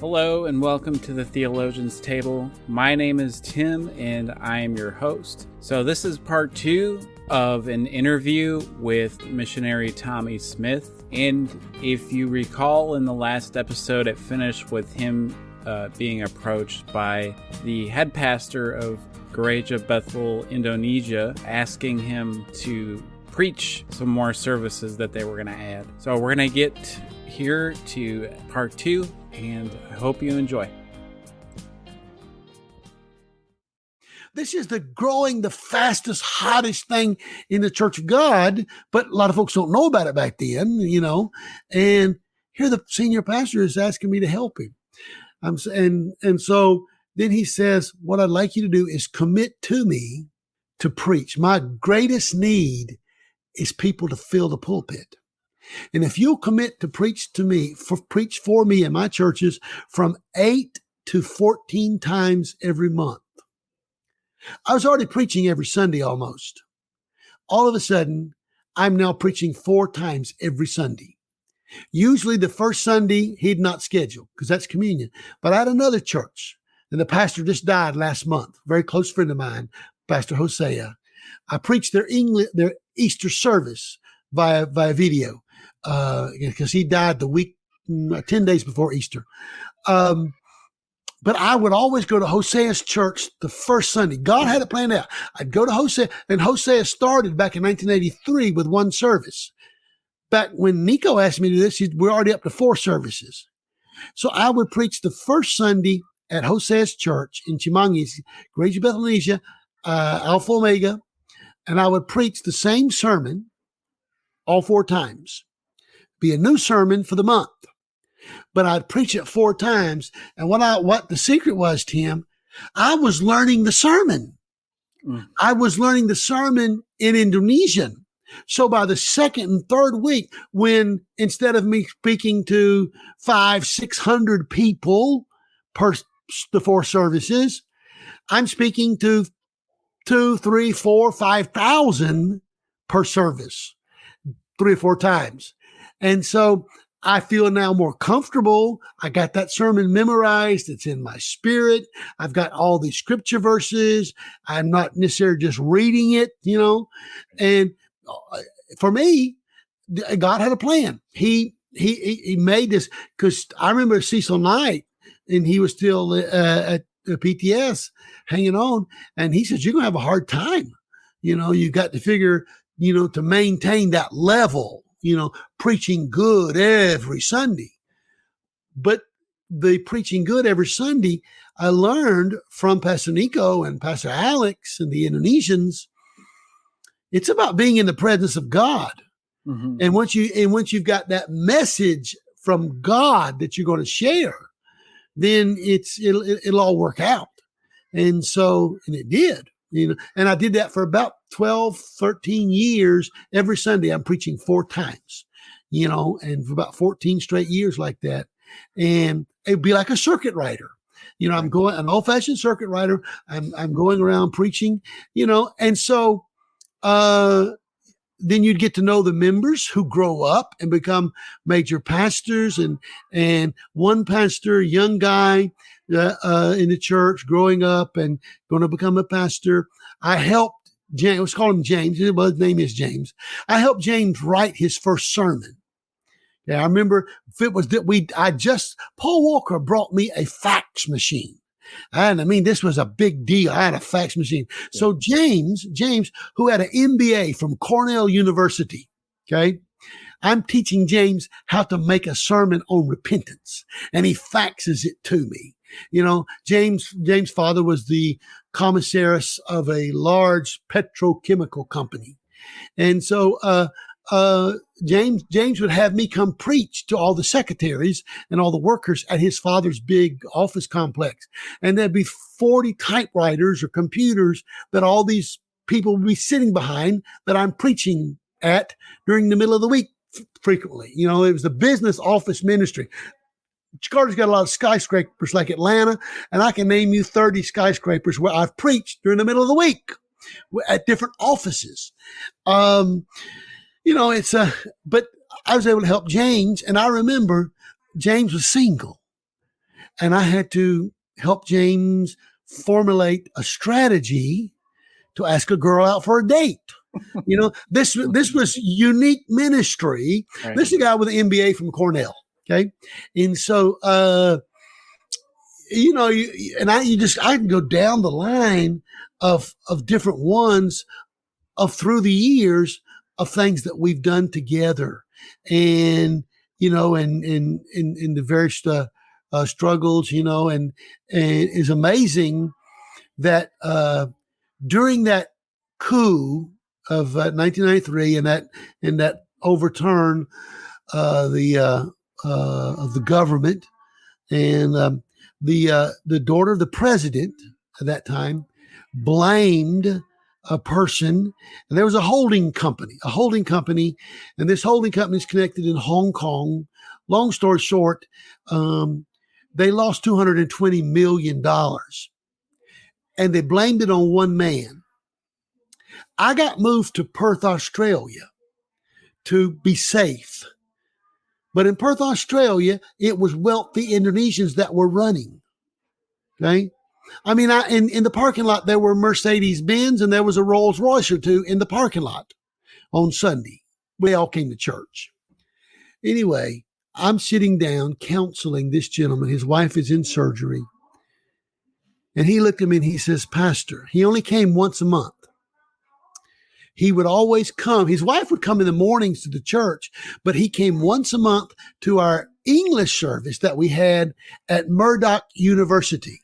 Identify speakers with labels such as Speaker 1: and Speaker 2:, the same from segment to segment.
Speaker 1: Hello and welcome to the Theologian's Table. My name is Tim and I am your host. So this is part 2 of an interview with missionary Tommy Smith. And if you recall, in the last episode, it finished with him being approached by the head pastor of Gereja Bethel, Indonesia, asking him to preach some more services that they were going to add. So we're going to get here to part 2, and I hope you enjoy.
Speaker 2: This is the fastest, hottest thing in the Church of God, but a lot of folks don't know about it back then, and here the senior pastor is asking me to help him. And so then he says, what I'd like you to do is commit to me to preach. My greatest need is people to fill the pulpit. And if you'll commit to preach for me in my churches from 8 to 14 times every month. I was already preaching every Sunday almost. All of a sudden, I'm now preaching 4 times every Sunday. Usually the first Sunday, he'd not schedule because that's communion. But I had another church, and the pastor just died last month. Very close friend of mine, Pastor Hosea. I preached their Easter service via video because he died the week 10 days before Easter. But I would always go to Hosea's church the first Sunday. God had it planned out. I'd go to Hosea, and Hosea started back in 1983 with 1 service. Back when Niko asked me to do this, we're already up to 4 services. So I would preach the first Sunday at Hosea's church in Chimangis, Gereja Bethel, Indonesia, Alpha Omega, and I would preach the same sermon all 4 times. Be a new sermon for the month. But I'd preach it 4 times. And what the secret was, Tim, I was learning the sermon. I was learning the sermon in Indonesian. So by the 2nd and 3rd week, when instead of me speaking to 500-600 people per the 4 services, I'm speaking to 2,000, 3,000, 4,000, 5,000 per service, 3 or 4 times. And so I feel now more comfortable. I got that sermon memorized. It's in my spirit. I've got all these scripture verses. I'm not necessarily just reading it, and for me, God had a plan. He made this because I remember Cecil Knight, and he was still at the PTS hanging on. And he says, you're going to have a hard time. You got to figure, to maintain that level, preaching good every Sunday. But the preaching good every Sunday, I learned from Pastor Niko and Pastor Alex and the Indonesians, it's about being in the presence of God. Mm-hmm. And once you've got that message from God that you're going to share, then it'll all work out. And it did, and I did that for about 12, 13 years. Every Sunday I'm preaching 4 times, and for about 14 straight years like that. And it'd be like a circuit rider. I'm going an old fashioned circuit rider. I'm going around preaching, and so, then you'd get to know the members who grow up and become major pastors, and one pastor, young guy in the church, growing up and going to become a pastor. I helped James. Let's call him James. His name is James. I helped James write his first sermon. Yeah, I remember Paul Walker brought me a fax machine. And this was a big deal. I had a fax machine. So James, who had an MBA from Cornell University, okay, I'm teaching James how to make a sermon on repentance, and he faxes it to me. James' father was the commissaris of a large petrochemical company. And so, James would have me come preach to all the secretaries and all the workers at his father's big office complex. And there'd be 40 typewriters or computers that all these people would be sitting behind that I'm preaching at during the middle of the week frequently. It was the business office ministry. Chicago's got a lot of skyscrapers like Atlanta, and I can name you 30 skyscrapers where I've preached during the middle of the week at different offices. But I was able to help James, and I remember James was single. And I had to help James formulate a strategy to ask a girl out for a date. This was unique ministry.
Speaker 1: Right.
Speaker 2: This is a guy with an MBA from Cornell. Okay. And so, I can go down the line of different ones of through the years of things that we've done together, and in the various struggles, and it's amazing that during that coup of 1993 and that overturn of the government, and the daughter of the president at that time blamed a person, and there was a holding company, and this holding company is connected in Hong Kong. Long story short, they lost $220 million, and they blamed it on one man. I got moved to Perth, Australia to be safe. But in Perth, Australia, it was wealthy Indonesians that were running. Okay. I mean, in the parking lot, there were Mercedes-Benz and there was a Rolls Royce or two in the parking lot on Sunday. We all came to church. Anyway, I'm sitting down counseling this gentleman. His wife is in surgery. And he looked at me and he says, Pastor, he only came once a month. He would always come. His wife would come in the mornings to the church, but he came once a month to our English service that we had at Murdoch University.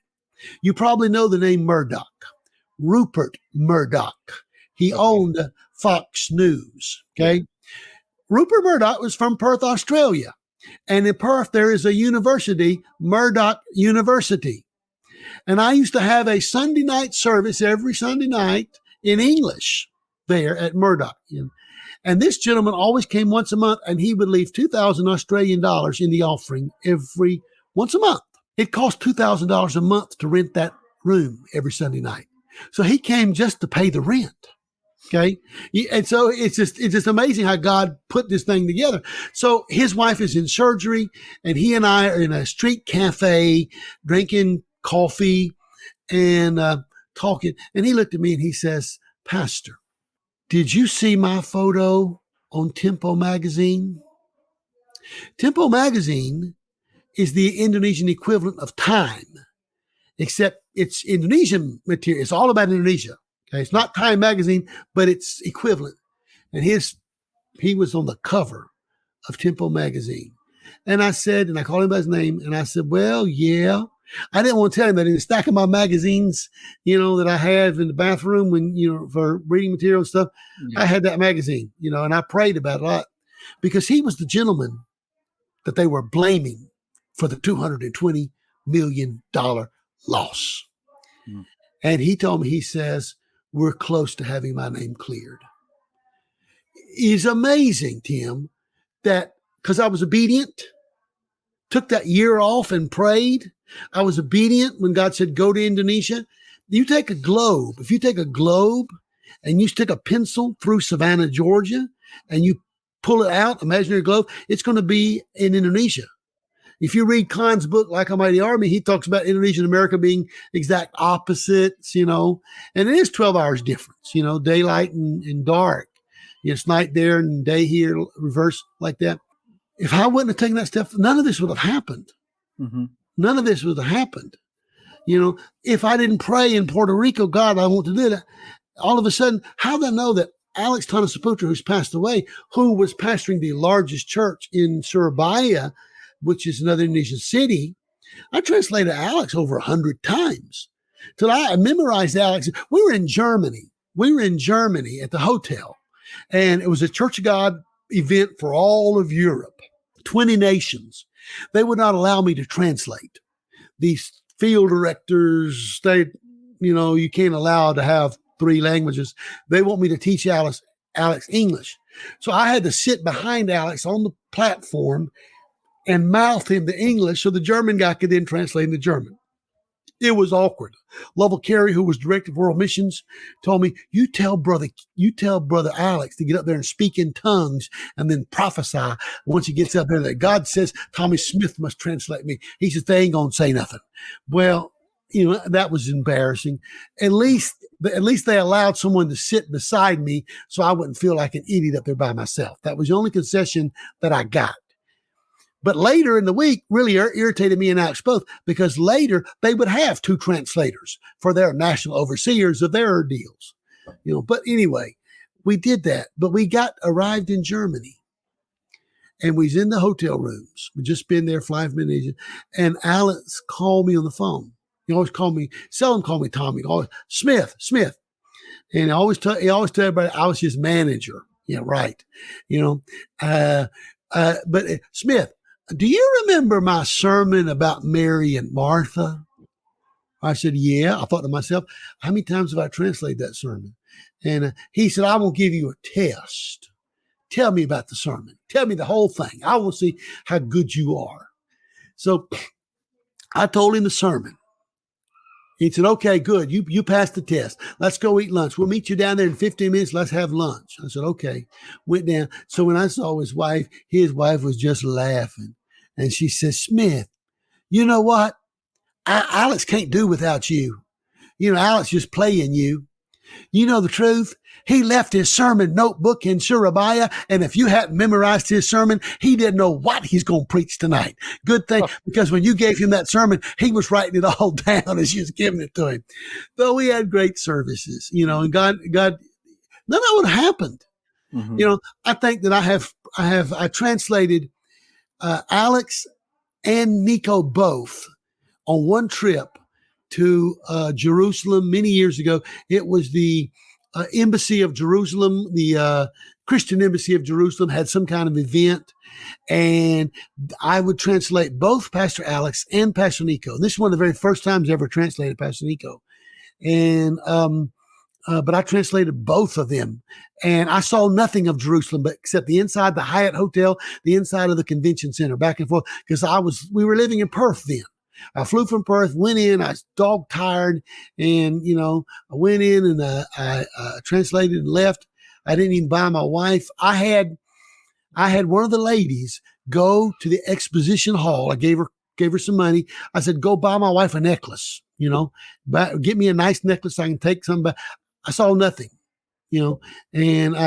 Speaker 2: You probably know the name Murdoch, Rupert Murdoch. He owned Fox News. Okay. Rupert Murdoch was from Perth, Australia. And in Perth, there is a university, Murdoch University. And I used to have a Sunday night service every Sunday night in English there at Murdoch. And this gentleman always came once a month, and he would leave 2,000 Australian dollars in the offering once a month. It cost $2,000 a month to rent that room every Sunday night. So he came just to pay the rent. Okay. And so it's just amazing how God put this thing together. So his wife is in surgery, and he and I are in a street cafe drinking coffee and talking. And he looked at me and he says, Pastor, did you see my photo on Tempo magazine? Tempo magazine is the Indonesian equivalent of Time, except it's Indonesian material. It's all about Indonesia. Okay, it's not Time magazine, but it's equivalent. And he was on the cover of Tempo magazine. And I called him by his name, and I said, well, yeah. I didn't want to tell him that in the stack of my magazines, that I have in the bathroom for reading material and stuff, I had that magazine, and I prayed about it a lot because he was the gentleman that they were blaming for the $220 million loss. Mm. And he told me, he says, we're close to having my name cleared. It's amazing, Tim, that because I was obedient, took that year off and prayed. I was obedient when God said, go to Indonesia. If you take a globe and you stick a pencil through Savannah, Georgia, and you pull it out, imaginary globe, it's going to be in Indonesia. If you read Khan's book, Like a Mighty Army, he talks about Indonesia and America being exact opposites, and it is 12 hours difference, daylight and dark. It's night there and day here, reverse like that. If I wouldn't have taken that step, none of this would have happened. Mm-hmm. None of this would have happened. If I didn't pray in Puerto Rico, God, I want to do that. All of a sudden, how did I know that Alex Tanasaputra, who's passed away, who was pastoring the largest church in Surabaya, which is another Indonesian city, I translated Alex over 100 times till I memorized Alex. We were in Germany at the hotel, and it was a Church of God event for all of Europe, 20 nations. They would not allow me to translate. These field directors, you can't allow to have 3 languages. They want me to teach Alex English. So I had to sit behind Alex on the platform and mouth him the English so the German guy could then translate into German. It was awkward. Lovell Carey, who was director of World Missions, told me, you tell brother Alex to get up there and speak in tongues and then prophesy once he gets up there that God says Tommy Smith must translate me. He said, they ain't going to say nothing. Well, that was embarrassing. At least they allowed someone to sit beside me so I wouldn't feel like an idiot up there by myself. That was the only concession that I got. But later in the week really irritated me and Alex both, because later they would have 2 translators for their national overseers of their deals. But anyway, we did that. But we arrived in Germany, and we was in the hotel rooms. We'd just been there 5 minutes, and Alex called me on the phone. He always called me, seldom called me Tommy, always Smith. And he always tell everybody I was his manager. Yeah, right. But Smith, do you remember my sermon about Mary and Martha? I said, yeah. I thought to myself, how many times have I translated that sermon? And he said, I will give you a test. Tell me about the sermon. Tell me the whole thing. I will see how good you are. So I told him the sermon. He said, okay, good. You passed the test. Let's go eat lunch. We'll meet you down there in 15 minutes. Let's have lunch. I said, okay. Went down. So when I saw his wife was just laughing. And she says, Smith, you know what? Alex can't do without you. Alex just playing you. You know the truth? He left his sermon notebook in Surabaya, and if you hadn't memorized his sermon, he didn't know what he's going to preach tonight. Good thing, because when you gave him that sermon, he was writing it all down as you was giving it to him. Though we had great services, and God, none of that would have happened. Mm-hmm. I think that I translated Alex and Niko both on one trip to Jerusalem many years ago. It was the Embassy of Jerusalem, the Christian Embassy of Jerusalem had some kind of event, and I would translate both Pastor Alex and Pastor Niko. This is one of the very first times I ever translated Pastor Niko. And but I translated both of them, and I saw nothing of Jerusalem, but except the inside, the Hyatt Hotel, the inside of the convention center, back and forth, because we were living in Perth then. I flew from Perth, went in, I was dog tired, and, I went in and I translated and left. I didn't even buy my wife. I had one of the ladies go to the exposition hall. I gave her some money. I said, go buy my wife a necklace, get me a nice necklace I can take some, but I saw nothing, and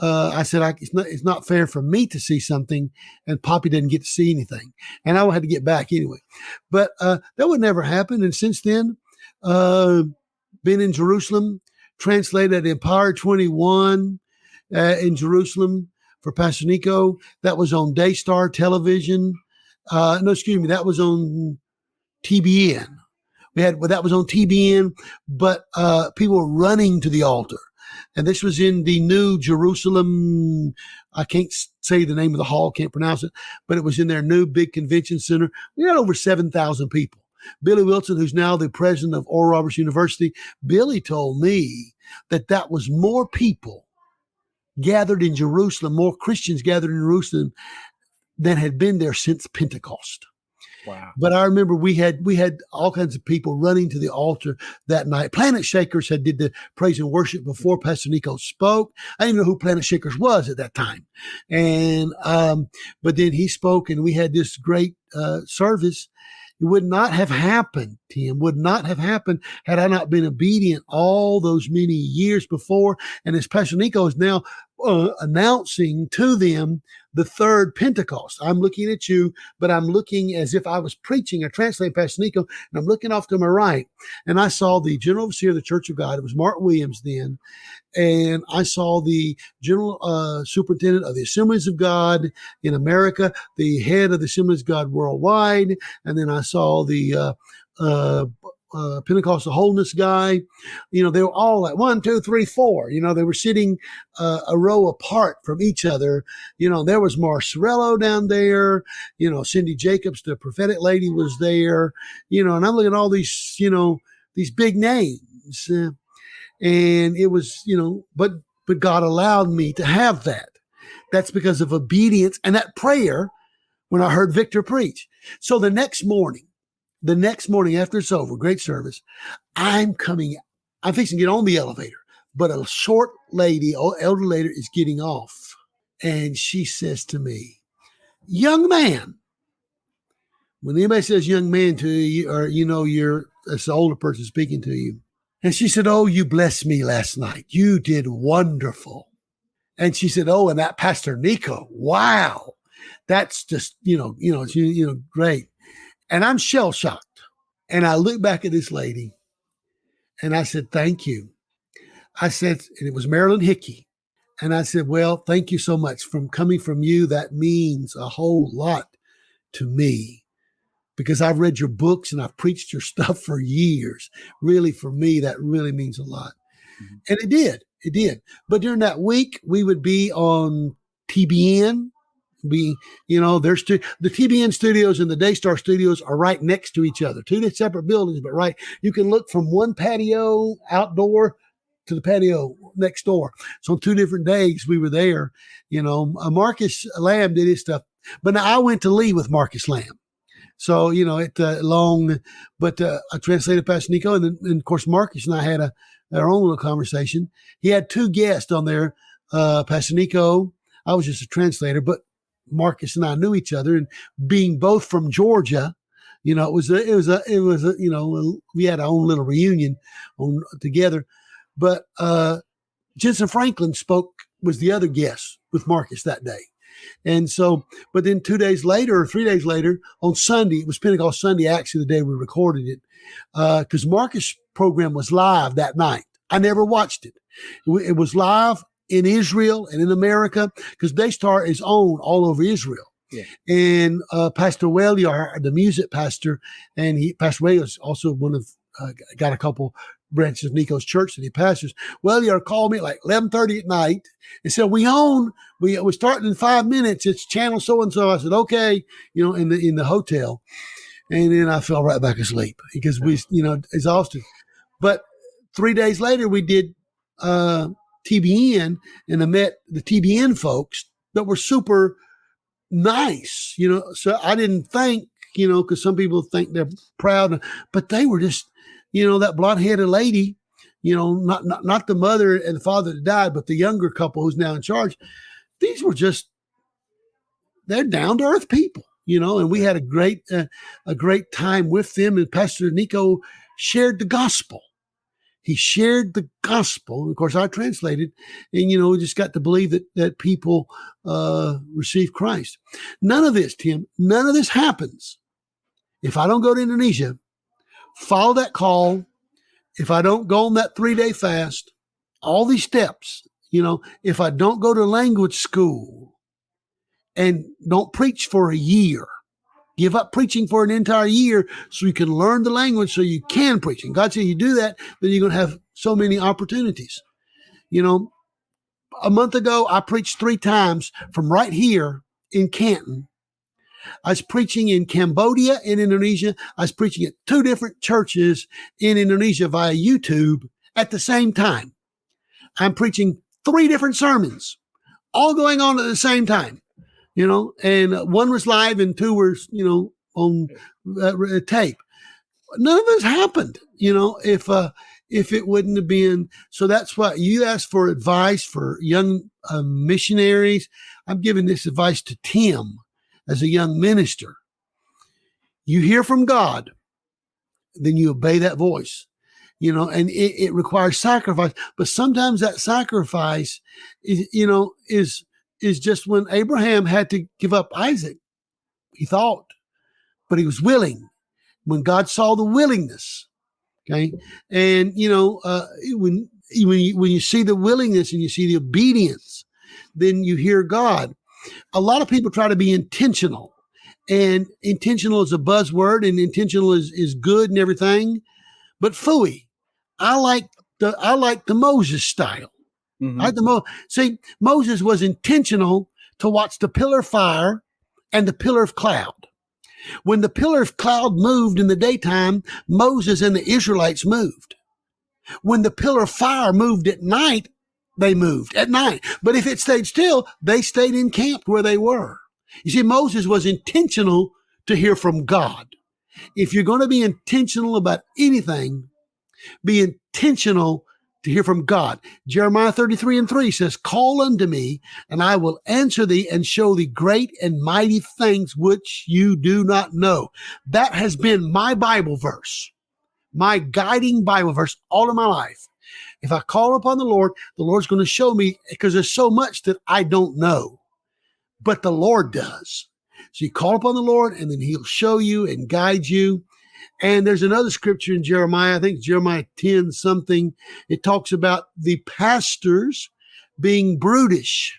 Speaker 2: I said, it's not fair for me to see something and Poppy didn't get to see anything. And I had to get back anyway. But that would never happen. And since then, been in Jerusalem, translated Empire 21 in Jerusalem for Pastor Niko. That was on Daystar Television. That was on TBN. That was on TBN, but people were running to the altar. And this was in the New Jerusalem. I can't say the name of the hall, can't pronounce it, but it was in their new big convention center. We had over 7,000 people. Billy Wilson, who's now the president of Oral Roberts University, Billy told me that was more people gathered in Jerusalem, more Christians gathered in Jerusalem than had been there since Pentecost.
Speaker 1: Wow.
Speaker 2: But I remember we had all kinds of people running to the altar that night. Planet Shakers did the praise and worship before Pastor Niko spoke. I didn't even know who Planet Shakers was at that time. And, but then he spoke and we had this great, service. It would not have happened, Tim, would not have happened had I not been obedient all those many years before. And as Pastor Niko is now announcing to them the third Pentecost. I'm looking at you, but I'm looking as if I was preaching or translating Pastor Niko, and I'm looking off to my right. And I saw the general overseer of the Church of God. It was Mark Williams then. And I saw the general superintendent of the Assemblies of God in America, the head of the Assemblies of God worldwide. And then I saw the Pentecostal holiness guy. They were all like 1, 2, 3, 4. They were sitting a row apart from each other. There was Marcerello down there. Cindy Jacobs, the prophetic lady, was there. And I'm looking at all these, these big names. And it was, but God allowed me to have that. That's because of obedience and that prayer when I heard Victor preach. So the next morning, The next morning after it's over, great service, I'm fixing to get on the elevator, but a short lady, elder lady is getting off. And she says to me, young man. When anybody says young man to you, or it's the older person speaking to you. And she said, oh, you blessed me last night. You did wonderful. And she said, oh, and that Pastor Niko, wow. That's just, great. And I'm shell shocked. And I look back at this lady and I said, thank you. I said, and it was Marilyn Hickey. And I said, well, thank you so much. Coming from you, that means a whole lot to me, because I've read your books and I've preached your stuff for years. Really, for me, that really means a lot. Mm-hmm. And it did. But during that week, we would be on TBN. The TBN studios and the Daystar studios are right next to each other, two separate buildings, but right, you can look from one patio outdoor to the patio next door. So on 2 different days we were there. Marcus Lamb did his stuff, but now I went to Lee with Marcus Lamb. So, I translated Pastor Niko, and of course, Marcus and I had our own little conversation. He had 2 guests on there, Pastor Niko. I was just a translator, but Marcus and I knew each other, and being both from Georgia, we had our own little reunion together. But Jensen Franklin was the other guest with Marcus that day. And so, but then 2 days later or 3 days later on Sunday, it was Pentecost Sunday, actually the day we recorded it, because Marcus' program was live that night. I never watched it. It was live in Israel and in America, because Daystar is owned all over Israel. Yeah. And Pastor Welyar, the music pastor, and Pastor Welyar is also got a couple branches of Niko's church that he pastors. Welyar called me at like 11:30 at night and said, we're starting in 5 minutes. It's channel so-and-so. I said, okay, in the hotel. And then I fell right back asleep because we, exhausted. But 3 days later, we did TBN, and I met the TBN folks that were super nice, so I didn't think, because some people think they're proud, but they were just, that blonde-headed lady, not the mother and the father that died, but the younger couple who's now in charge. These were they're down-to-earth people, and we had a great time with them. And Pastor Niko shared the gospel. He shared the gospel. Of course, I translated, and, we just got to believe that people receive Christ. None of this, Tim, happens if I don't go to Indonesia, follow that call, if I don't go on that 3-day fast, all these steps, if I don't go to language school and don't preach for a year, give up preaching for an entire year so you can learn the language so you can preach. And God said, you do that, then you're going to have so many opportunities. A month ago, I preached 3 times from right here in Canton. I was preaching in Cambodia and Indonesia. I was preaching at 2 different churches in Indonesia via YouTube at the same time. I'm preaching 3 different sermons, all going on at the same time. And 1 was live and 2 were, on tape. None of this happened, if it wouldn't have been. So that's why you asked for advice for young missionaries. I'm giving this advice to Tim as a young minister. You hear from God, then you obey that voice, and it requires sacrifice. But sometimes that sacrifice is just when Abraham had to give up Isaac. He thought, but he was willing when God saw the willingness. Okay. And, when you see the willingness and you see the obedience, then you hear God. A lot of people try to be intentional, and intentional is a buzzword, and intentional is good and everything. But phooey, I like the Moses style. Mm-hmm. Moses was intentional to watch the pillar of fire and the pillar of cloud. When the pillar of cloud moved in the daytime, Moses and the Israelites moved. When the pillar of fire moved at night, they moved at night. But if it stayed still, they stayed in camp where they were. You see, Moses was intentional to hear from God. If you're going to be intentional about anything, be intentional to hear from God. Jeremiah 33:3 says, call unto me, and I will answer thee and show thee great and mighty things which you do not know. That has been my Bible verse, my guiding Bible verse all of my life. If I call upon the Lord's going to show me, because there's so much that I don't know, but the Lord does. So you call upon the Lord, and then he'll show you and guide you. And there's another scripture in Jeremiah, I think Jeremiah 10 something. It talks about the pastors being brutish.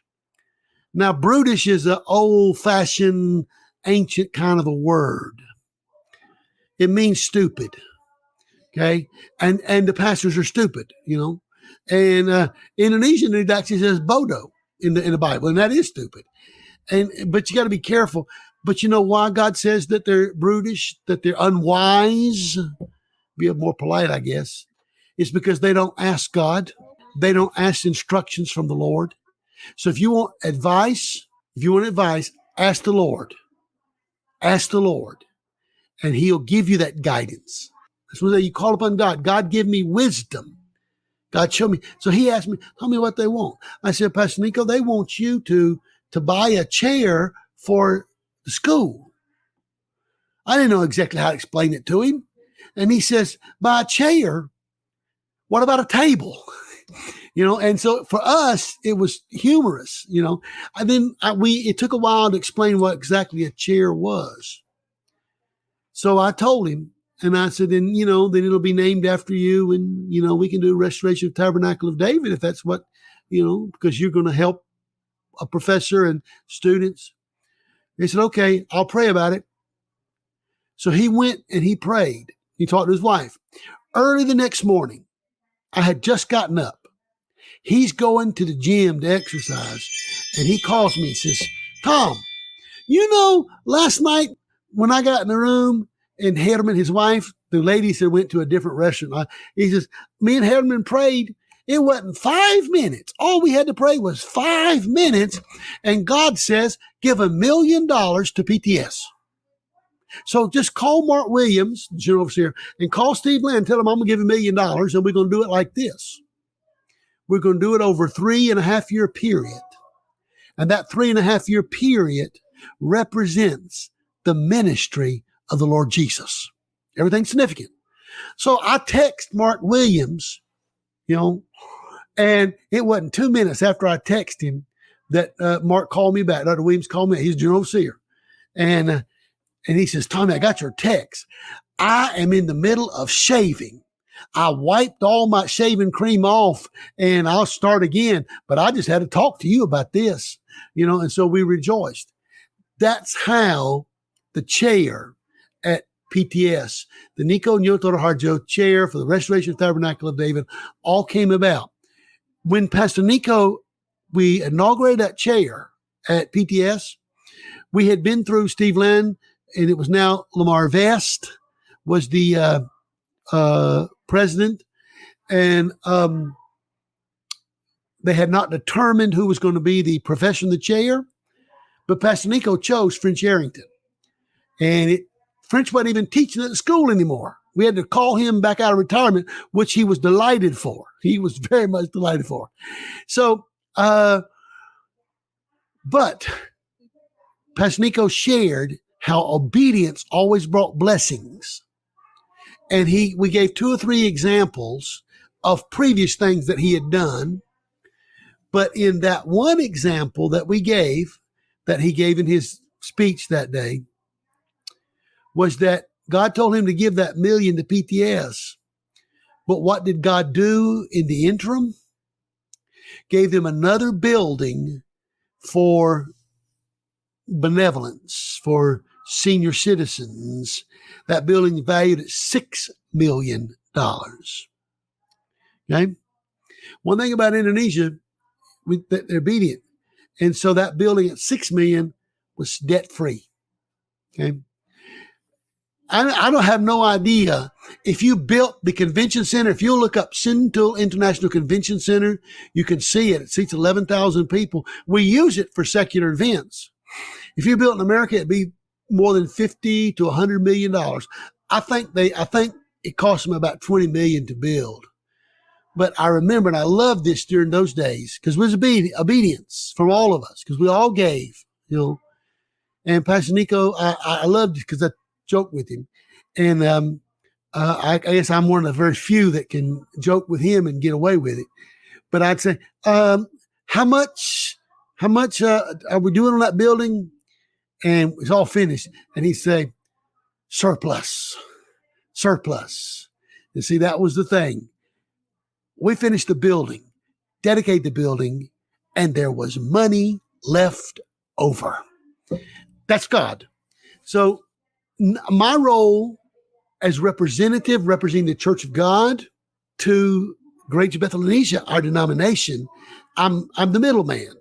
Speaker 2: Now, brutish is an old-fashioned, ancient kind of a word. It means stupid. Okay. And the pastors are stupid, you know. And Indonesian, it actually says bodoh in the Bible, and that is stupid. But you got to be careful. But you know why God says that they're brutish, that they're unwise? Be more polite, I guess. It's because they don't ask God. They don't ask instructions from the Lord. So if you want advice, ask the Lord. Ask the Lord, and he'll give you that guidance. That's when you call upon God. God, give me wisdom. God, show me. So he asked me, tell me what they want. I said, Pastor Niko, they want you to buy a chair for the school. I didn't know exactly how to explain it to him. And he says, buy a chair. What about a table? You know, and so for us, it was humorous, you know. And then it took a while to explain what exactly a chair was. So I told him, and I said, then it'll be named after you. And, we can do Restoration of Tabernacle of David if that's what, because you're going to help a professor and students. He said, okay, I'll pray about it. So he went and he prayed. He talked to his wife. Early the next morning, I had just gotten up. He's going to the gym to exercise. And he calls me and says, Tom, last night when I got in the room and Herman, his wife, the lady said went to a different restaurant. He says, me and Herman prayed. It wasn't 5 minutes. All we had to pray was 5 minutes. And God says, give $1 million to PTS. So just call Mark Williams, the general overseer, and call Steve Land. Tell him I'm going to give $1 million, and we're going to do it like this. We're going to do it over a 3.5 year period. And that 3.5 year period represents the ministry of the Lord Jesus. Everything's significant. So I text Mark Williams, and it wasn't 2 minutes after I texted him that Mark called me back. Dr. Williams called me. He's general overseer. And he says, Tommy, I got your text. I am in the middle of shaving. I wiped all my shaving cream off and I'll start again. But I just had to talk to you about this, and so we rejoiced. That's how the chair at PTS, the Niko Nyoto Harjo chair for the Restoration of Tabernacle of David, all came about. When Pastor Niko, we inaugurated that chair at PTS, we had been through Steve Land, and it was now Lamar Vest was the president, and they had not determined who was going to be the profession of the chair, but Pastor Niko chose French Arrington, and French wasn't even teaching at the school anymore. We had to call him back out of retirement, which he was delighted for. He was very much delighted for. So, but Pastor Niko shared how obedience always brought blessings. And we gave 2 or 3 examples of previous things that he had done. But in that one example that he gave in his speech that day, was that God told him to give that $1 million to PTS. But what did God do in the interim? Gave them another building for benevolence, for senior citizens. That building is valued at $6 million. Okay? One thing about Indonesia, they're obedient. And so that building at $6 million was debt-free. Okay? I don't have no idea. If you built the convention center, if you look up Sintul International Convention Center, you can see it. It seats 11,000 people. We use it for secular events. If you built in America, it'd be, more than $50 to $100 million. I think it cost them about $20 million to build. But I remember, and I loved this during those days, because it was obedience from all of us, because we all gave, And Pastor Niko, I loved it because I joked with him. And I guess I'm one of the very few that can joke with him and get away with it. But I'd say, how much are we doing on that building? And it's all finished. And he'd say, surplus. You see, that was the thing. We finished the building, dedicated the building, and there was money left over. That's God. So my role as representing the Church of God to Greater Bethel, Indonesia, our denomination, I'm the middleman.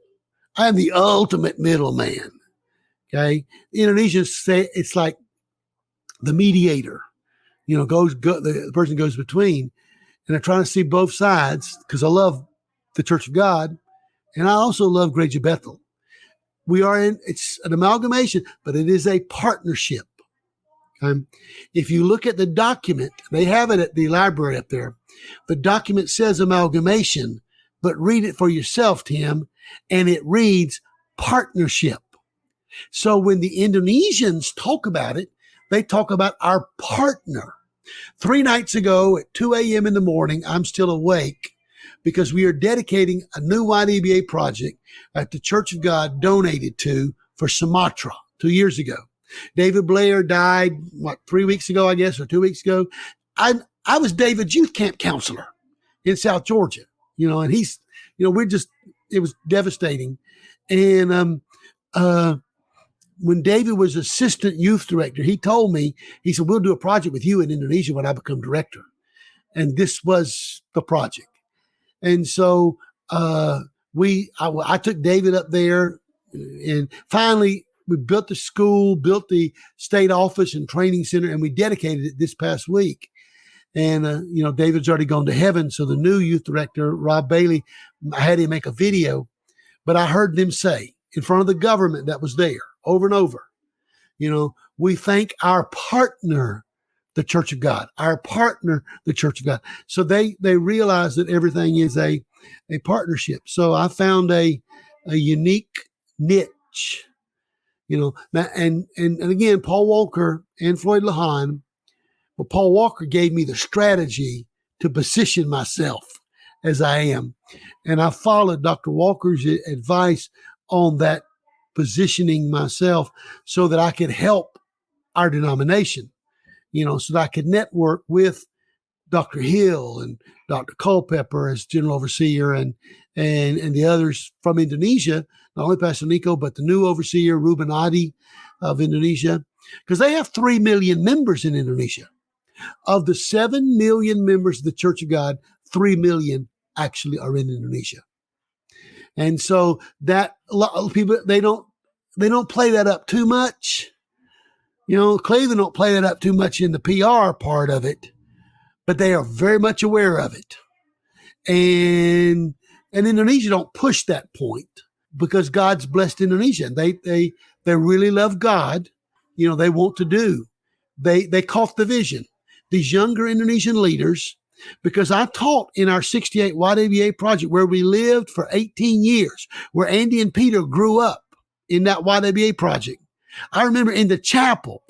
Speaker 2: I am the ultimate middleman. Okay. The Indonesians say it's like the mediator, the person goes between, and they're trying to see both sides, because I love the Church of God and I also love Greater Bethel. It's an amalgamation, but it is a partnership. If you look at the document, they have it at the library up there. The document says amalgamation, but read it for yourself, Tim, and it reads partnership. So when the Indonesians talk about it, they talk about our partner. 3 nights ago at 2 a.m. in the morning, I'm still awake because we are dedicating a new YDBA project that the Church of God donated to for Sumatra 2 years ago. David Blair died, 3 weeks ago, I guess, or 2 weeks ago. I was David's youth camp counselor in South Georgia, and he's, it was devastating. And when David was assistant youth director, he told me, he said, we'll do a project with you in Indonesia when I become director. And this was the project. And so I took David up there, and finally we built the school, built the state office and training center, and we dedicated it this past week. And, David's already gone to heaven. So the new youth director, Rob Bailey, I had him make a video, but I heard them say in front of the government that was there over and over, we thank our partner, the Church of God, our partner, the Church of God. So they realize that everything is a partnership. So I found a unique niche, and again, Paul Walker and Floyd Lahan. But Paul Walker gave me the strategy to position myself as I am. And I followed Dr. Walker's advice on that, positioning myself so that I could help our denomination, so that I could network with Dr. Hill and Dr. Culpepper as general overseer and the others from Indonesia, not only Pastor Niko, but the new overseer, Ruben Adi of Indonesia, because they have 3 million members in Indonesia. Of the 7 million members of the Church of God, 3 million actually are in Indonesia. And so that a lot of people, they don't play that up too much. Cleveland don't play that up too much in the PR part of it, but they are very much aware of it. And Indonesia don't push that point because God's blessed Indonesia. They really love God. They want to do. They caught the vision. These younger Indonesian leaders, because I taught in our 68 YWBA project where we lived for 18 years, where Andy and Peter grew up in that YWBA project. I remember in the chapel,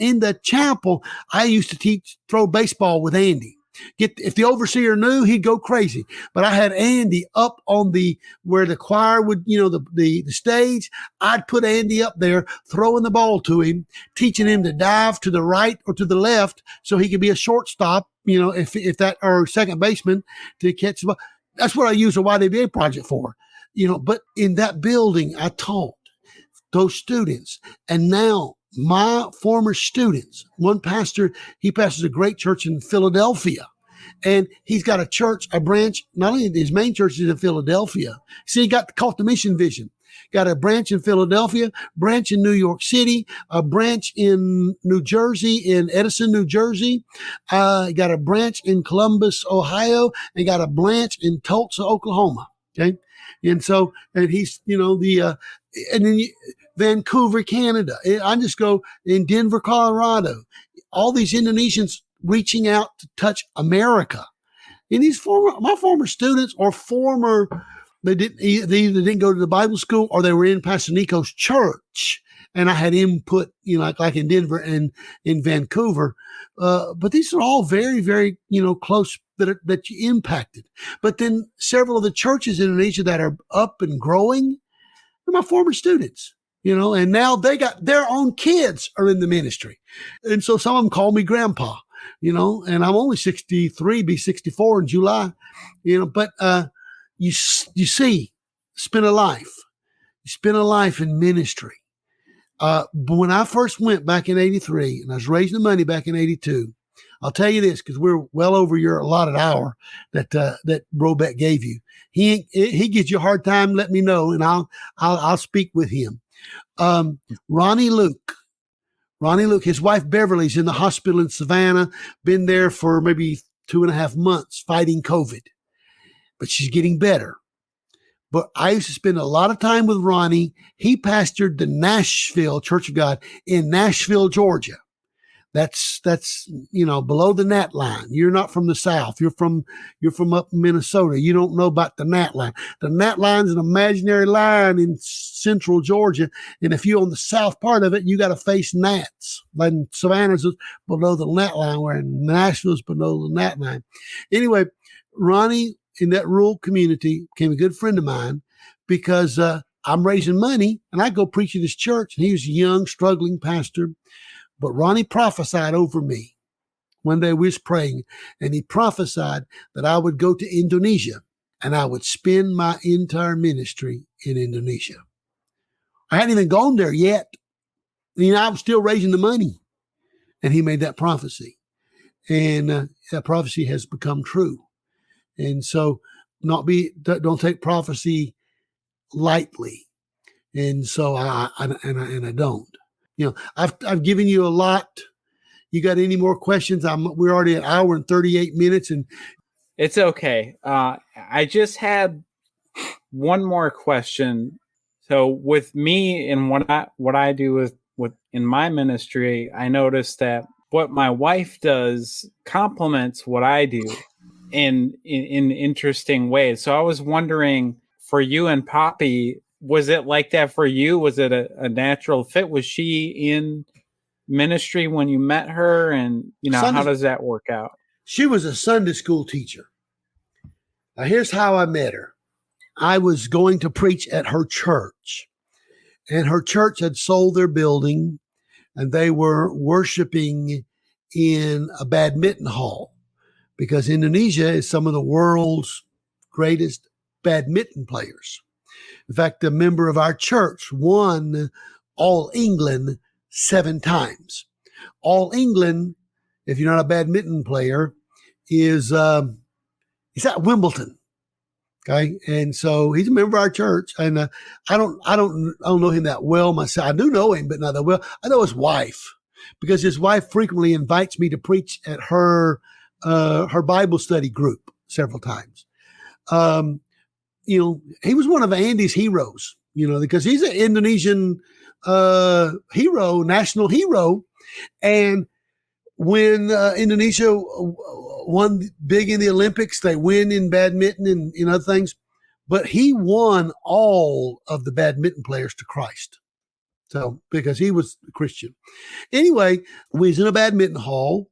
Speaker 2: I used to throw baseball with Andy. If the overseer knew, he'd go crazy. But I had Andy up on where the choir would, the stage. I'd put Andy up there, throwing the ball to him, teaching him to dive to the right or to the left so he could be a shortstop, if that, or second baseman to catch the ball. That's what I use a YWBA project for, but in that building, I taught those students. And now my former students, one pastor, he pastors a great church in Philadelphia, and he's got a branch, not only his main church is in Philadelphia. See, he caught the mission vision. Got a branch in Philadelphia, branch in New York City, a branch in New Jersey, in Edison, New Jersey. Got a branch in Columbus, Ohio, and got a branch in Tulsa, Oklahoma. Okay. And so, and he's, And then Vancouver, Canada. I just go in Denver, Colorado. All these Indonesians reaching out to touch America. And my former students or they either didn't go to the Bible school or they were in Pastor Niko's church. And I had input, like in Denver and in Vancouver. But these are all very, very, close that you impacted. But then several of the churches in Indonesia that are up and growing are my former students, and now they got their own kids are in the ministry. And so some of them call me grandpa, and I'm only 63, be 64 in July, but you see, spend a life in ministry. But when I first went back in 83 and I was raising the money back in 82, I'll tell you this, because we're well over your allotted hour that Robert gave you. He gives you a hard time. Let me know, and I'll speak with him. Ronnie Luke, his wife Beverly's in the hospital in Savannah, been there for maybe 2.5 months fighting COVID, but she's getting better. But I used to spend a lot of time with Ronnie. He pastored the Nashville Church of God in Nashville, Georgia. That's below the gnat line. You're not from the South. You're from up in Minnesota. You don't know about the gnat line. The gnat line is an imaginary line in central Georgia. And if you're on the south part of it, you got to face gnats. Like Savannah's below the gnat line, where Nashville's below the gnat line. Anyway, Ronnie in that rural community became a good friend of mine because I'm raising money and I go preach at his church. And he was a young, struggling pastor. But Ronnie prophesied over me. One day we was praying, and he prophesied that I would go to Indonesia, and I would spend my entire ministry in Indonesia. I hadn't even gone there yet. I was still raising the money. And he made that prophecy. And that prophecy has become true. And so don't take prophecy lightly. And so I don't. I've given you a lot. You got any more questions? We're already at 1 hour and 38 minutes, and
Speaker 1: it's okay. I just had one more question. So with me and what I do with in my ministry, I noticed that what my wife does complements what I do in interesting ways. So I was wondering, for you and Poppy, was it like that for you? Was it a natural fit? Was she in ministry when you met her? And, how does that work out?
Speaker 2: She was a Sunday school teacher. Now, here's how I met her. I was going to preach at her church, and her church had sold their building, and they were worshiping in a badminton hall because Indonesia is some of the world's greatest badminton players. In fact, a member of our church won All England 7 times. All England, if you're not a badminton player, is at Wimbledon. Okay, and so he's a member of our church, and I don't know him that well myself. I do know him, but not that well. I know his wife because his wife frequently invites me to preach at her Bible study group several times. He was one of Andy's heroes, because he's an Indonesian hero, national hero. And when Indonesia won big in the Olympics, they win in badminton and in other things, but he won all of the badminton players to Christ. So, because he was a Christian. Anyway, we was in a badminton hall,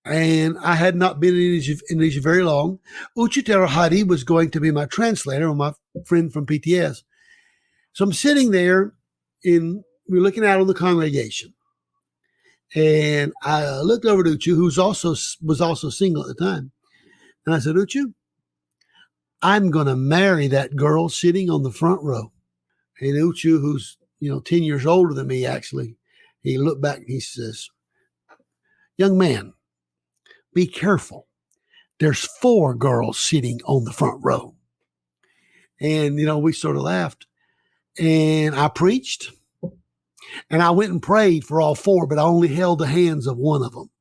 Speaker 2: and I had not been in Indonesia very long. Uchitero Hadi was going to be my translator, or my friend from PTS. So I'm sitting there, we're looking out on the congregation. And I looked over to Uchu, who was also single at the time. And I said, Uchu, I'm going to marry that girl sitting on the front row. And Uchu, who's 10 years older than me, actually, he looked back and he says, young man, be careful. There's 4 girls sitting on the front row. And, we sort of laughed. And I preached. And I went and prayed for all 4, but I only held the hands of one of them.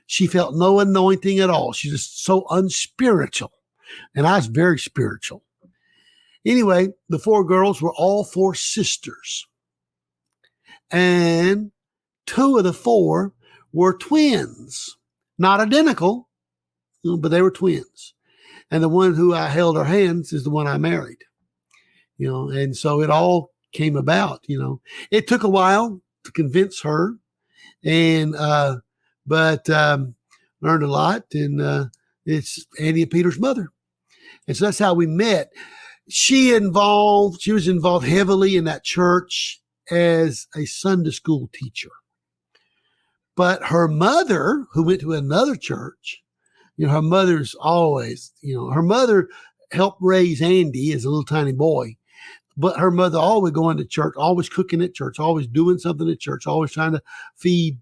Speaker 2: She felt no anointing at all. She's just so unspiritual. And I was very spiritual. Anyway, the 4 girls were all 4 sisters. And 2 of the 4 were twins. Not identical, but they were twins. And the one who I held her hands is the one I married. And so it all came about. It took a while to convince her, but learned a lot. And it's Andy and Peter's mother. And so that's how we met. She was involved heavily in that church as a Sunday school teacher. But her mother, who went to another church, her mother's always, her mother helped raise Andy as a little tiny boy. But her mother always going to church, always cooking at church, always doing something at church, always trying to feed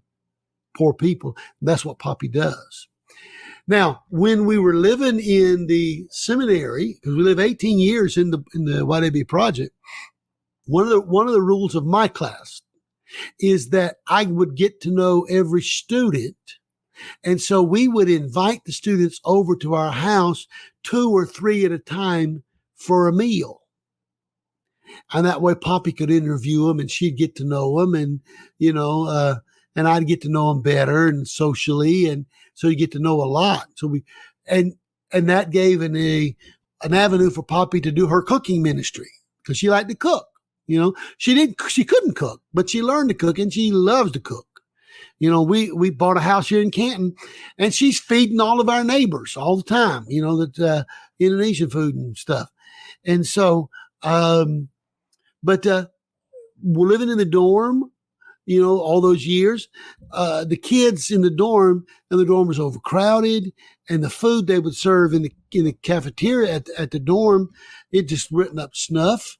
Speaker 2: poor people. That's what Poppy does. Now, when we were living in the seminary, because we lived 18 years in the YWB project, one of the rules of my class is that I would get to know every student. And so we would invite the students over to our house 2 or 3 at a time for a meal. And that way Poppy could interview them and she'd get to know them and, and I'd get to know them better and socially. And so you get to know a lot. So and that gave an avenue for Poppy to do her cooking ministry because she liked to cook. She couldn't cook, but she learned to cook and she loves to cook. We bought a house here in Canton and she's feeding all of our neighbors all the time, that Indonesian food and stuff. And so, but we're living in the dorm, all those years. The kids in the dorm, and the dorm was overcrowded, and the food they would serve in the cafeteria at the dorm, it just written up snuff.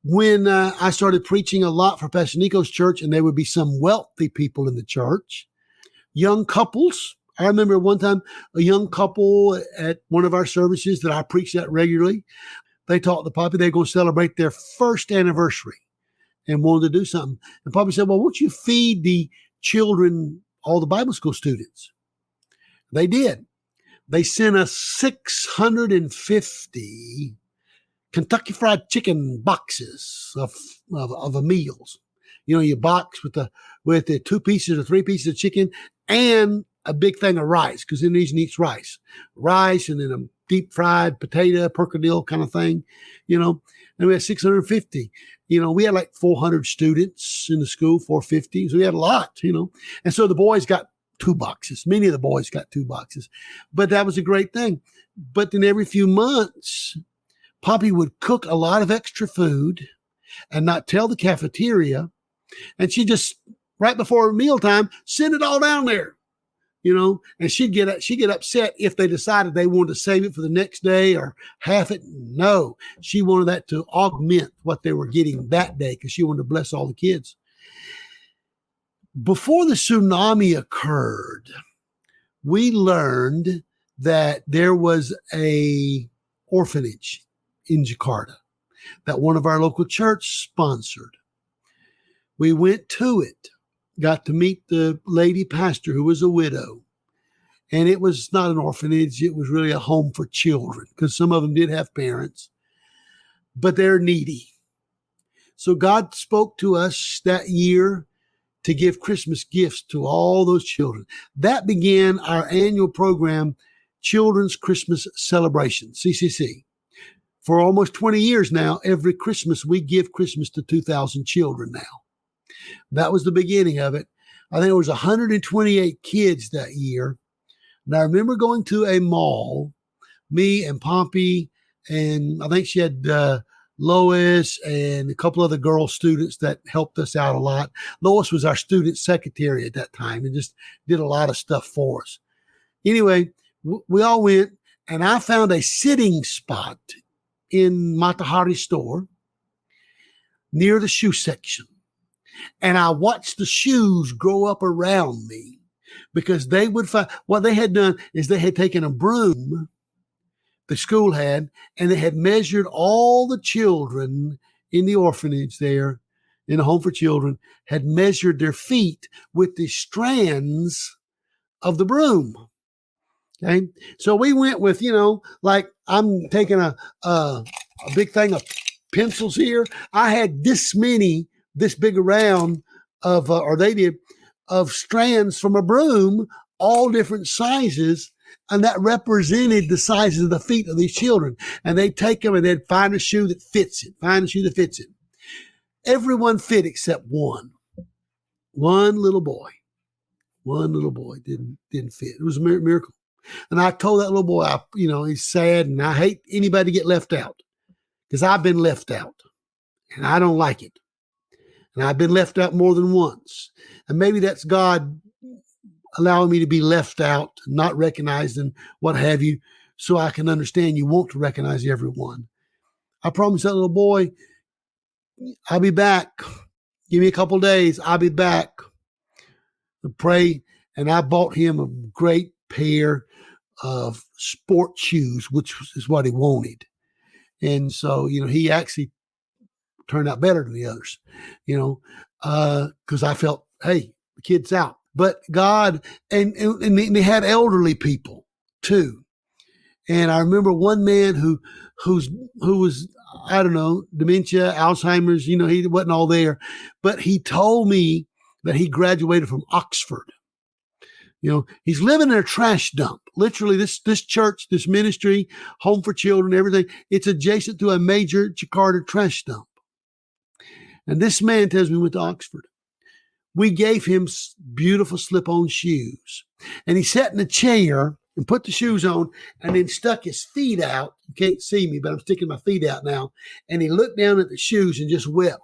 Speaker 2: When I started preaching a lot for Pastor Niko's church, and there would be some wealthy people in the church, young couples. I remember one time a young couple at one of our services that I preached at regularly. They talked to Poppy. They were going to celebrate their first anniversary and wanted to do something. And Poppy said, well, won't you feed the children, all the Bible school students? They did. They sent us 650 Kentucky Fried Chicken boxes of meals. You box with the 2 pieces or 3 pieces of chicken and a big thing of rice, because Indonesian eats rice, and then a deep fried potato, percadil kind of thing, and we had 650, we had like 400 students in the school, 450. So we had a lot, and so the boys got 2 boxes. Many of the boys got 2 boxes, but that was a great thing. But then every few months, Poppy would cook a lot of extra food and not tell the cafeteria. And she just, right before mealtime, send it all down there, and she'd get upset if they decided they wanted to save it for the next day or half it. No, she wanted that to augment what they were getting that day because she wanted to bless all the kids. Before the tsunami occurred, we learned that there was a orphanage in Jakarta that one of our local church sponsored. We went to it, got to meet the lady pastor who was a widow. And it was not an orphanage. It was really a home for children because some of them did have parents, but they're needy. So God spoke to us that year to give Christmas gifts to all those children. That began our annual program, Children's Christmas Celebration, CCC. For almost 20 years now, every Christmas, we give Christmas to 2,000 children now. That was the beginning of it. I think there was 128 kids that year. And I remember going to a mall, me and Pompey, and I think she had Lois and a couple other girl students that helped us out a lot. Lois was our student secretary at that time and just did a lot of stuff for us. Anyway, we all went, and I found a sitting spot in Matahari store near the shoe section. And I watched the shoes grow up around me because they would find what they had done is they had taken a broom the school had, and they had measured all the children in the orphanage there in a home for children, had measured their feet with the strands of the broom. Okay. So we went with, like I'm taking a big thing of pencils here. I had this big around of, or they did, of strands from a broom, all different sizes. And that represented the sizes of the feet of these children. And they'd take them and they'd find a shoe that fits it, Everyone fit except one. One little boy didn't fit. It was a miracle. And I told that little boy, he's sad, and I hate anybody to get left out because I've been left out and I don't like it. And I've been left out more than once. And maybe that's God allowing me to be left out, not recognized and what have you, so I can understand you want to recognize everyone. I promised that little boy, I'll be back. Give me a couple days. I'll be back. I pray. And I bought him a great pair of sport shoes, which is what he wanted. And so, he actually turned out better than the others, because I felt, hey, the kid's out. But God, and they had elderly people too. And I remember one man who was, I don't know, dementia, Alzheimer's, he wasn't all there, but he told me that he graduated from Oxford. He's living in a trash dump. Literally, this church, this ministry, home for children, everything, it's adjacent to a major Jakarta trash dump. And this man tells me he went to Oxford. We gave him beautiful slip-on shoes. And he sat in a chair and put the shoes on and then stuck his feet out. You can't see me, but I'm sticking my feet out now. And he looked down at the shoes and just wept.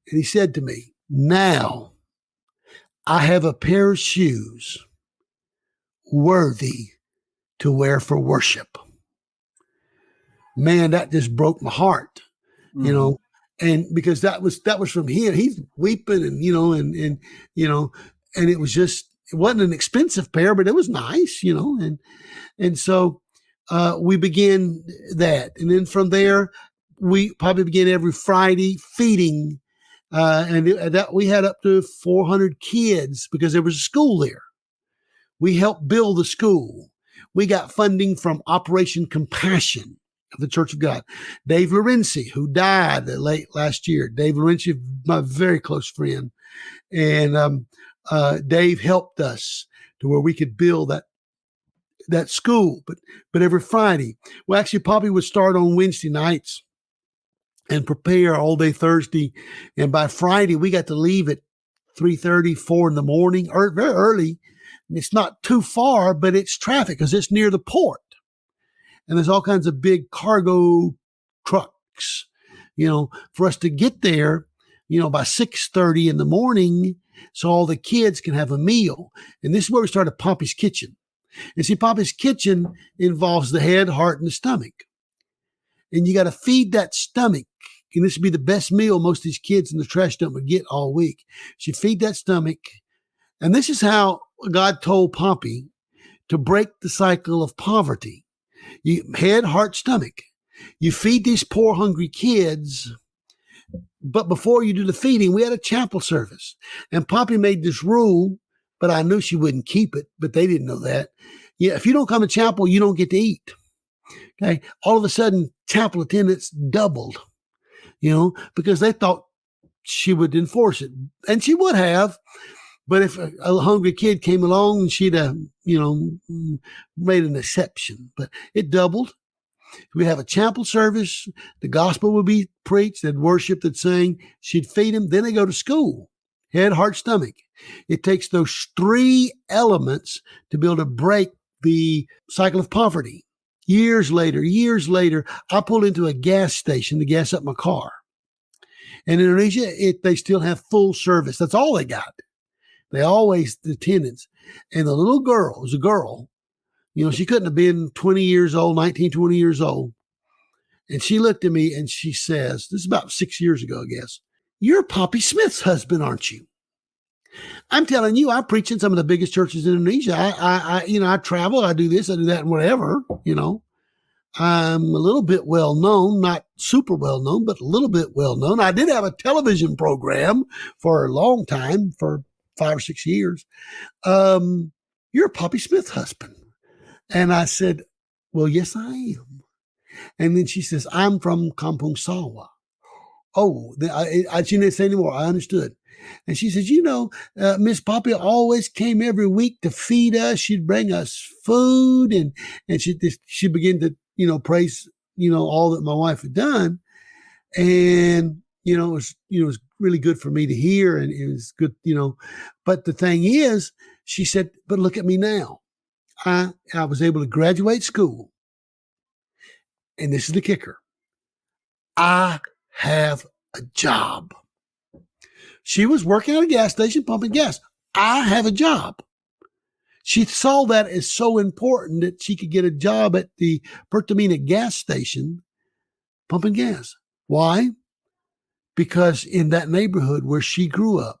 Speaker 2: And he said to me, now I have a pair of shoes worthy to wear for worship. Man, that just broke my heart, and because that was from him. He's weeping and, and it wasn't an expensive pair, but it was nice, and so we began that. And then from there, we probably began every Friday feeding, and that we had up to 400 kids because there was a school there. We helped build the school. We got funding from Operation Compassion of the Church of God. Dave Lorenzi, who died late last year. Dave Lorenzi, my very close friend. And Dave helped us to where we could build that school. But every Friday, well, actually, Poppy would start on Wednesday nights and prepare all day Thursday. And by Friday, we got to leave at 3:30, 4 in the morning, or very early. It's not too far, but it's traffic because it's near the port. And there's all kinds of big cargo trucks, for us to get there, by 6:30 in the morning so all the kids can have a meal. And this is where we started Poppy's Kitchen. And see, Poppy's Kitchen involves the head, heart, and the stomach. And you got to feed that stomach. And this would be the best meal most of these kids in the trash dump would get all week. So you feed that stomach. And this is how God told Poppy to break the cycle of poverty. Head, heart, stomach. You feed these poor, hungry kids. But before you do the feeding, we had a chapel service. And Poppy made this rule, but I knew she wouldn't keep it, but they didn't know that. Yeah, if you don't come to chapel, you don't get to eat. Okay. All of a sudden, chapel attendance doubled, because they thought she would enforce it. And she would have. But if a hungry kid came along, she'd have, made an exception. But it doubled. We have a chapel service. The gospel would be preached. They'd worship, they'd sing. She'd feed them. Then they go to school. Head, heart, stomach. It takes those three elements to be able to break the cycle of poverty. Years later, I pulled into a gas station to gas up my car. In Indonesia, they still have full service. That's all they got. They always, the attendants. And the little girl, was a girl, she couldn't have been 20 years old, 19, 20 years old. And she looked at me and she says, this is about 6 years ago, I guess, you're Poppy Smith's husband, aren't you? I'm telling you, I preach in some of the biggest churches in Indonesia. I travel, I do this, I do that, and whatever, I'm a little bit well known, not super well known, but a little bit well known. I did have a television program for a long time, for 5 or 6 years. You're Poppy Smith's husband. And I said, well, yes, I am. And then she says, I'm from Kampong Sawa. Oh, she didn't say anymore. I understood. And she says, Miss Poppy always came every week to feed us. She'd bring us food, and she began to, praise, all that my wife had done. And, it was really good for me to hear, and it was good, but the thing is, she said, but look at me now. I was able to graduate school. And this is the kicker. I have a job. She was working at a gas station pumping gas. I have a job. She saw that as so important that she could get a job at the Pertamina gas station pumping gas. Why? Because in that neighborhood where she grew up,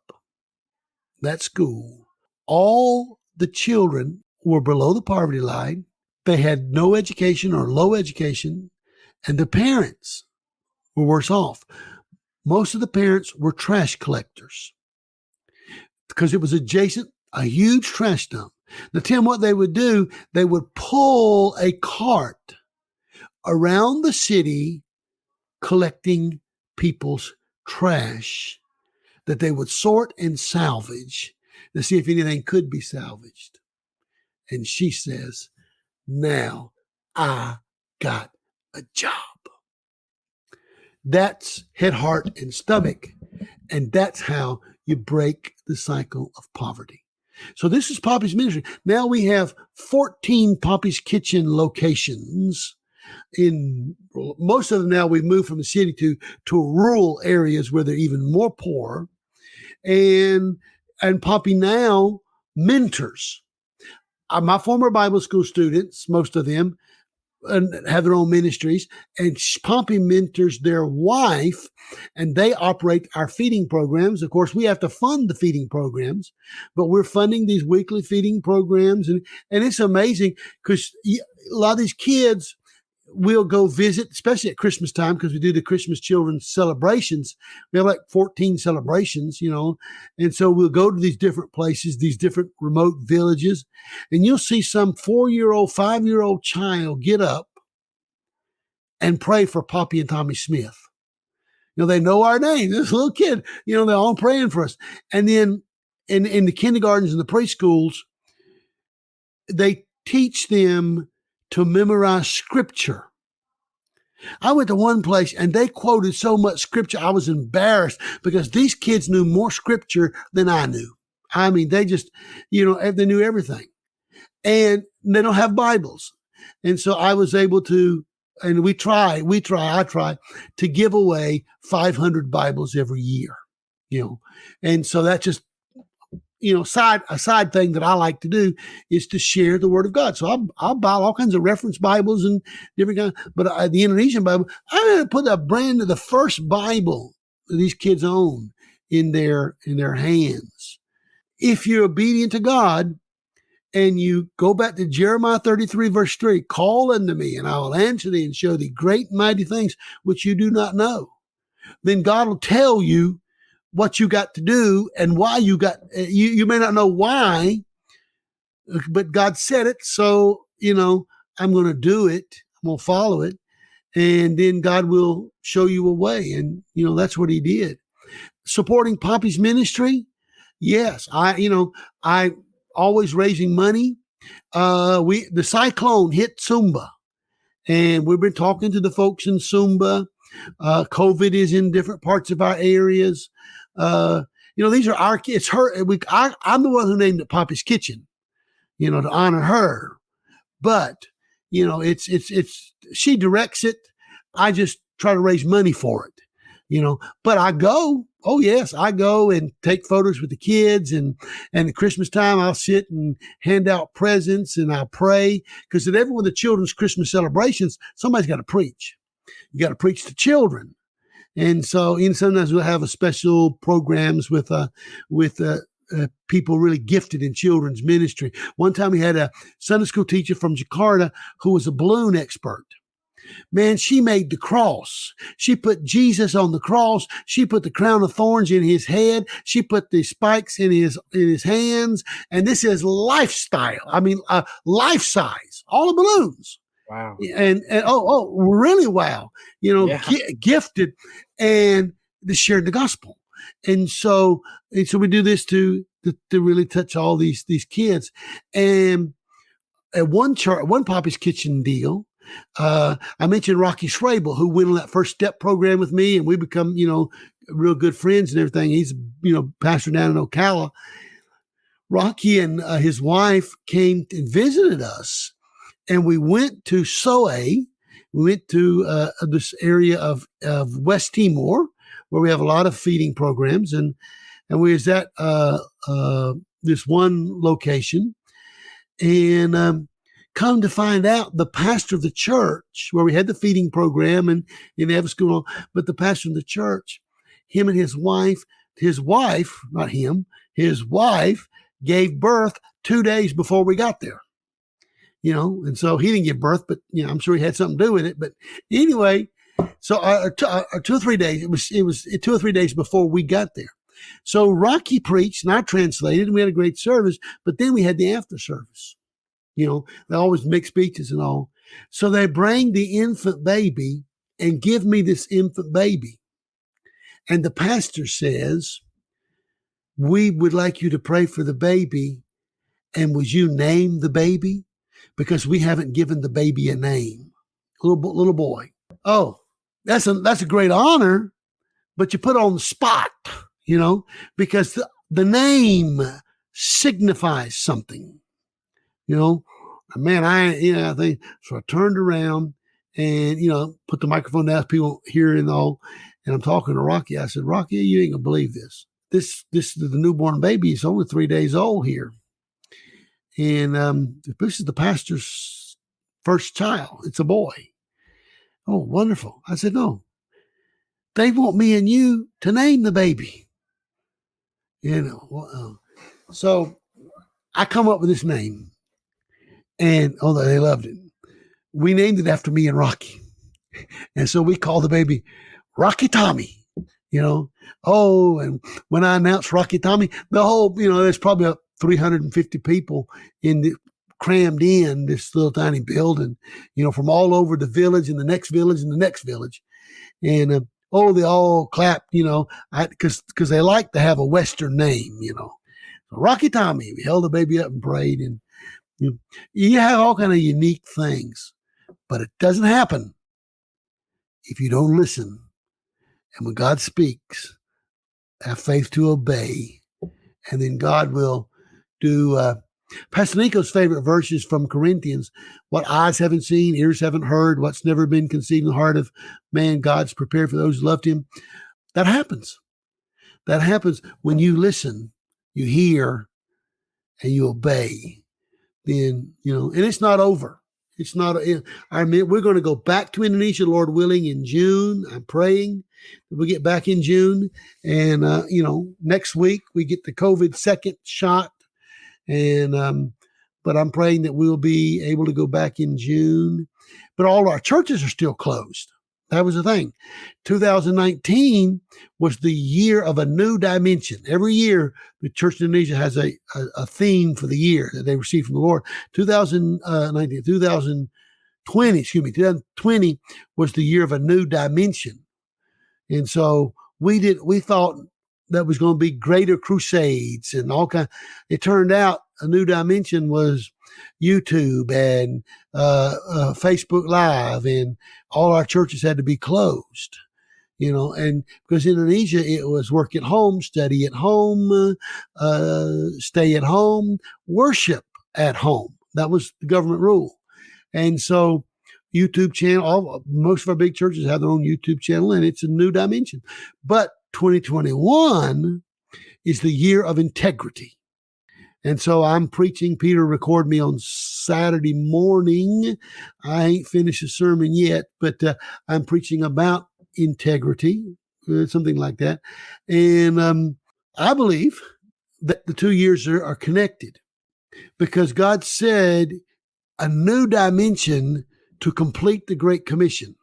Speaker 2: that school, all the children were below the poverty line. They had no education or low education, and the parents were worse off. Most of the parents were trash collectors because it was adjacent, a huge trash dump. Now, Tim, what they would do, they would pull a cart around the city collecting people's trash that they would sort and salvage to see if anything could be salvaged. And she says, now I got a job. That's head, heart, and stomach. And that's how you break the cycle of poverty. So this is Poppy's ministry. Now we have 14 Poppy's Kitchen locations. In most of them now we've moved from the city to rural areas where they're even more poor. And Poppy now mentors. My former Bible school students, most of them, have their own ministries, and Poppy mentors their wife, and they operate our feeding programs. Of course, we have to fund the feeding programs, but we're funding these weekly feeding programs, and it's amazing because a lot of these kids will go visit, especially at Christmas time, because we do the Christmas children's celebrations. We have like 14 celebrations, and so we'll go to these different places, these different remote villages, and you'll see some 4-year-old, 5-year-old child get up and pray for Poppy and Tommy Smith. They know our name. This little kid, they're all praying for us. And then in the kindergartens and the preschools, they teach them to memorize scripture. I went to one place and they quoted so much scripture, I was embarrassed because these kids knew more scripture than I knew. I mean, they just, they knew everything. And they don't have Bibles. And so I was able to, and I try to give away 500 Bibles every year, And so that's just, a side thing that I like to do is to share the word of God. So I'll buy all kinds of reference Bibles and different kinds, but the Indonesian Bible, I'm going to put the first Bible that these kids own in their hands. If you're obedient to God and you go back to Jeremiah 33 verse 3, call unto me and I will answer thee and show thee great and mighty things which you do not know. Then God will tell you what you got to do and why you may not know why, but God said it. So, I'm going to do it. I'm going to follow it. And then God will show you a way. And, that's what he did. Supporting Poppy's ministry. Yes. I always raising money. The cyclone hit Sumba and we've been talking to the folks in Sumba. COVID is in different parts of our areas. These are our kids. I'm the one who named it Poppy's Kitchen, to honor her. But, she directs it. I just try to raise money for it, but I go. Oh yes, I go and take photos with the kids and at Christmas time I'll sit and hand out presents and I pray because at every one of the children's Christmas celebrations, somebody's got to preach. You got to preach to children. And so, sometimes we'll have a special programs with people really gifted in children's ministry. One time we had a Sunday school teacher from Jakarta who was a balloon expert. Man, she made the cross. She put Jesus on the cross. She put the crown of thorns in his head. She put the spikes in his hands. And this is lifestyle. I mean, life size all the balloons.
Speaker 1: Wow.
Speaker 2: And really wow, gifted and to share the gospel. And so we do this to really touch all these kids. And at one Poppy's Kitchen deal, I mentioned Rocky Schrabel, who went on that First Step program with me, and we become, real good friends and everything. He's, pastor down in Ocala. Rocky and his wife came and visited us. And we went to Soe. We went to this area of West Timor, where we have a lot of feeding programs. And we was at this one location. And come to find out, the pastor of the church, where we had the feeding program and they have a school, but the pastor of the church, him and his wife, not him, his wife gave birth 2 days before we got there. And so he didn't give birth, but I'm sure he had something to do with it. But anyway, so 2 or 3 days, it was 2 or 3 days before we got there. So Rocky preached and I translated and we had a great service, but then we had the after service. They always make speeches and all. So they bring the infant baby and give me this infant baby. And the pastor says, we would like you to pray for the baby. And would you name the baby? Because we haven't given the baby a name. Little boy. Oh, that's a great honor, but you put it on the spot, because the name signifies something, Man, I think so. I turned around and put the microphone down, people hear it and all, and I'm talking to Rocky. I said, Rocky, you ain't gonna believe this. This is the newborn baby. It's only 3 days old here. And this is the pastor's first child. It's a boy. Oh, wonderful. I said, no. They want me and you to name the baby. So I come up with this name. And they loved it. We named it after me and Rocky. And so we called the baby Rocky Tommy. And when I announced Rocky Tommy, the whole, there's probably 350 people crammed in this little tiny building, from all over the village and the next village and the next village. And, they all clapped, because they like to have a Western name, So Rocky Tommy, we held the baby up and prayed. And you have all kind of unique things, but it doesn't happen if you don't listen. And when God speaks, have faith to obey, and then God will do. Pastor Niko's favorite verses from Corinthians: "What eyes haven't seen, ears haven't heard, what's never been conceived in the heart of man, God's prepared for those who loved Him." That happens. That happens when you listen, you hear, and you obey. Then and it's not over. It's not. We're going to go back to Indonesia, Lord willing, in June. I'm praying that we get back in June, and next week we get the COVID second shot, and but I'm praying that we'll be able to go back in June. But all our churches are still closed. That was the thing. 2019 was the year of a new dimension. Every year, the Church in Indonesia has a theme for the year that they receive from the Lord. 2020 was the year of a new dimension. And so we thought that was going to be greater crusades and all kind. It turned out a new dimension was YouTube and Facebook Live, and all our churches had to be closed, and because Indonesia, it was work at home, study at home, stay at home, worship at home. That was the government rule. And so YouTube channel, most of our big churches have their own YouTube channel, and it's a new dimension. But 2021 is the year of integrity. And so I'm preaching. Peter recorded me on Saturday morning. I ain't finished the sermon yet, but I'm preaching about integrity, something like that. And I believe that the 2 years are connected, because God said a new dimension to complete the Great Commission,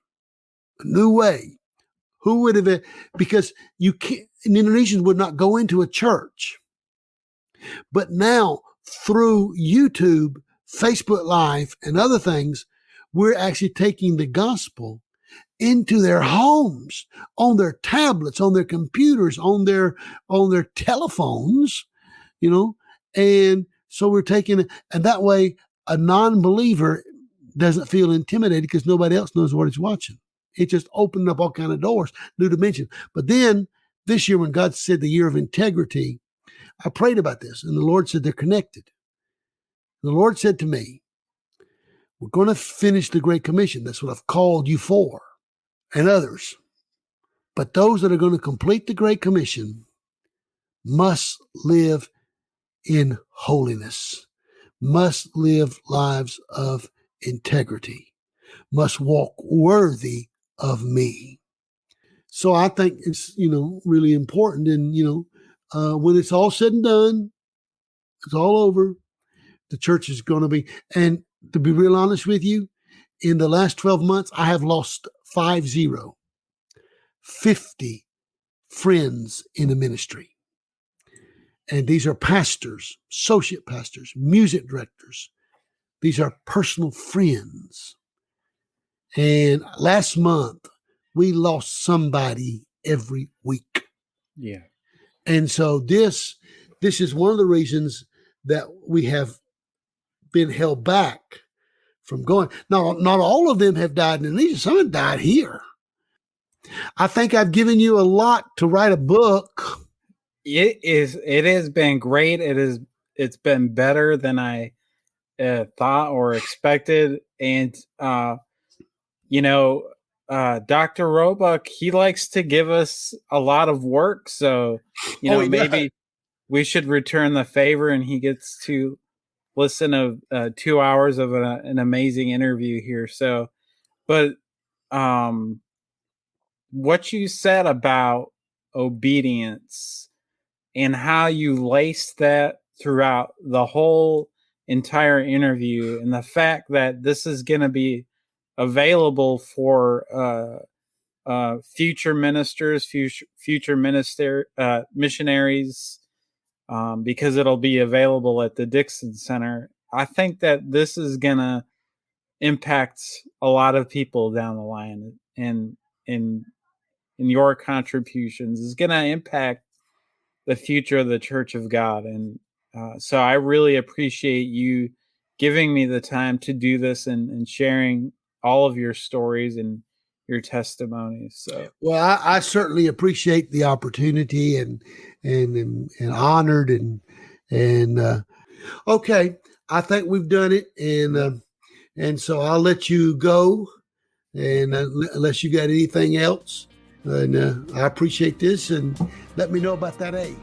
Speaker 2: a new way. Who would have, because you can't, Indonesians would not go into a church. But now, through YouTube, Facebook Live, and other things, we're actually taking the gospel into their homes, on their tablets, on their computers, on their telephones, and so we're taking it, and that way a non-believer doesn't feel intimidated because nobody else knows what he's watching. It just opened up all kind of doors, new dimension. But then this year, when God said the year of integrity, I prayed about this, and the Lord said they're connected. The Lord said to me, we're going to finish the Great Commission. That's what I've called you for, and others. But those that are going to complete the Great Commission must live in holiness, must live lives of integrity, must walk worthy of me. So I think it's, really important. And, when it's all said and done, it's all over, the church is going to be, and to be real honest with you, in the last 12 months, I have lost 50 friends in the ministry. And these are pastors, associate pastors, music directors. These are personal friends. And last month, we lost somebody every week.
Speaker 1: Yeah.
Speaker 2: And so this is one of the reasons that we have been held back from going. Now, not all of them have died in Indonesia. Some have died here. I think I've given you a lot to write a book.
Speaker 1: It has been great. It's been better than I thought or expected. And, Dr. Roebuck, he likes to give us a lot of work. So, maybe we should return the favor and he gets to listen to 2 hours of an amazing interview here. So, but what you said about obedience and how you laced that throughout the whole entire interview, and the fact that this is going to be available for future ministers, future missionaries, because it'll be available at the Dixon Center. I think that this is going to impact a lot of people down the line, and in your contributions is going to impact the future of the Church of God. And so I really appreciate you giving me the time to do this and sharing all of your stories and your testimonies. So,
Speaker 2: well, I certainly appreciate the opportunity and honored and okay. I think we've done it, and so I'll let you go, and unless you got anything else, and I appreciate this, and let me know about that A.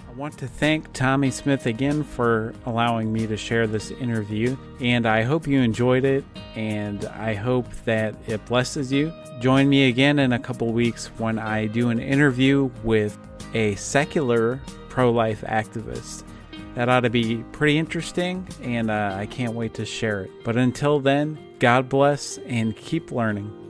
Speaker 1: I want to thank Tommy Smith again for allowing me to share this interview, and I hope you enjoyed it, and I hope that it blesses you. Join me again in a couple weeks when I do an interview with a secular pro-life activist. That ought to be pretty interesting, and I can't wait to share it. But until then, God bless and keep learning.